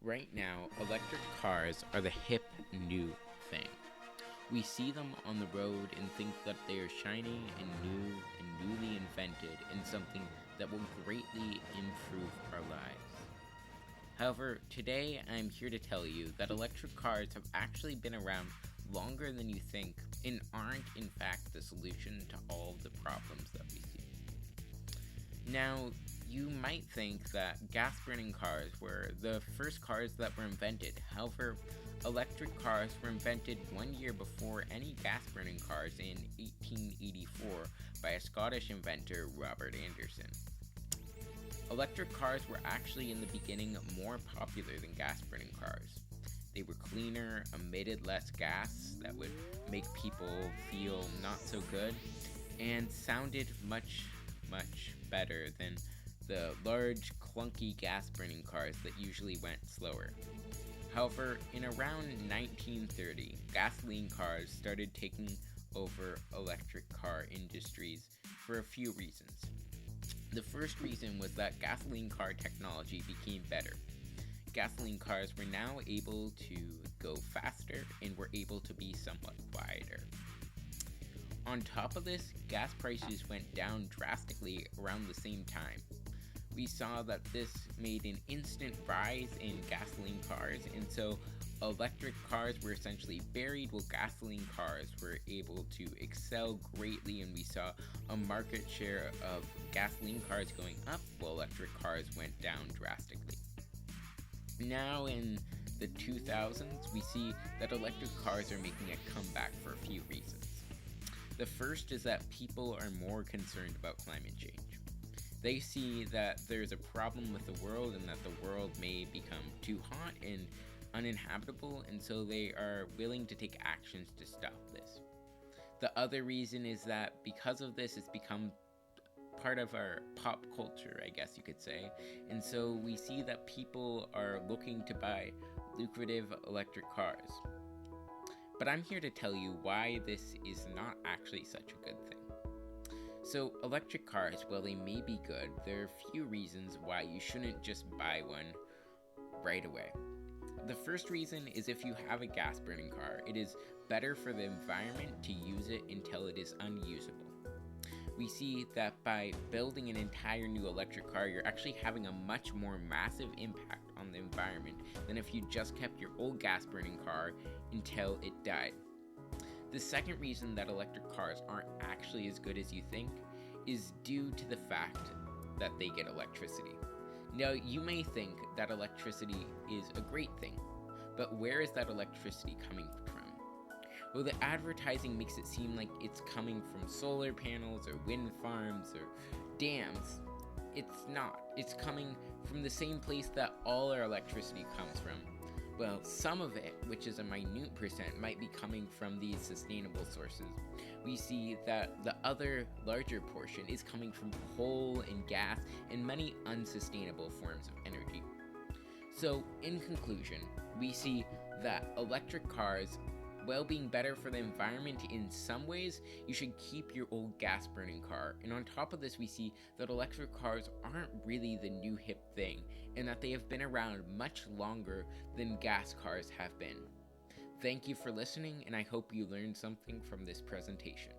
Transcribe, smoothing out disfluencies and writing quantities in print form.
Right now, electric cars are the hip new thing. We see them on the road and think that they are shiny and new and newly invented and something that will greatly improve our lives. However, today I'm here to tell you that electric cars have actually been around longer than you think and aren't in fact the solution to all of the problems that we see. Now, you might think that gas-burning cars were the first cars that were invented. However, electric cars were invented 1 year before any gas-burning cars in 1884 by a Scottish inventor, Robert Anderson. Electric cars were actually in the beginning more popular than gas-burning cars. They were cleaner, emitted less gas that would make people feel not so good, and sounded much better than the large, clunky gas-burning cars that usually went slower. However, in around 1930, gasoline cars started taking over electric car industries for a few reasons. The first reason was that gasoline car technology became better. Gasoline cars were now able to go faster and were able to be somewhat quieter. On top of this, gas prices went down drastically around the same time. We saw that this made an instant rise in gasoline cars, and so electric cars were essentially buried while gasoline cars were able to excel greatly, and we saw a market share of gasoline cars going up while electric cars went down drastically. Now in the 2000s, we see that electric cars are making a comeback for a few reasons. The first is that people are more concerned about climate change. They see that there's a problem with the world and that the world may become too hot and uninhabitable, and so they are willing to take actions to stop this. The other reason is that because of this, it's become part of our pop culture, I guess you could say, and so we see that people are looking to buy lucrative electric cars. But I'm here to tell you why this is not actually such a good thing. So, electric cars, while they may be good, there are a few reasons why you shouldn't just buy one right away. The first reason is if you have a gas-burning car, it is better for the environment to use it until it is unusable. We see that by building an entire new electric car, you're actually having a much more massive impact on the environment than if you just kept your old gas-burning car until it died. The second reason that electric cars aren't actually as good as you think is due to the fact that they get electricity. Now, you may think that electricity is a great thing, but where is that electricity coming from? Well, the advertising makes it seem like it's coming from solar panels or wind farms or dams. It's not. It's coming from the same place that all our electricity comes from. Well, some of it, which is a minute percent, might be coming from these sustainable sources. We see that the other larger portion is coming from coal and gas and many unsustainable forms of energy. So, in conclusion, we see that electric cars, while being better for the environment in some ways, you should keep your old gas-burning car. And on top of this, we see that electric cars aren't really the new hip thing, and that they have been around much longer than gas cars have been. Thank you for listening, and I hope you learned something from this presentation.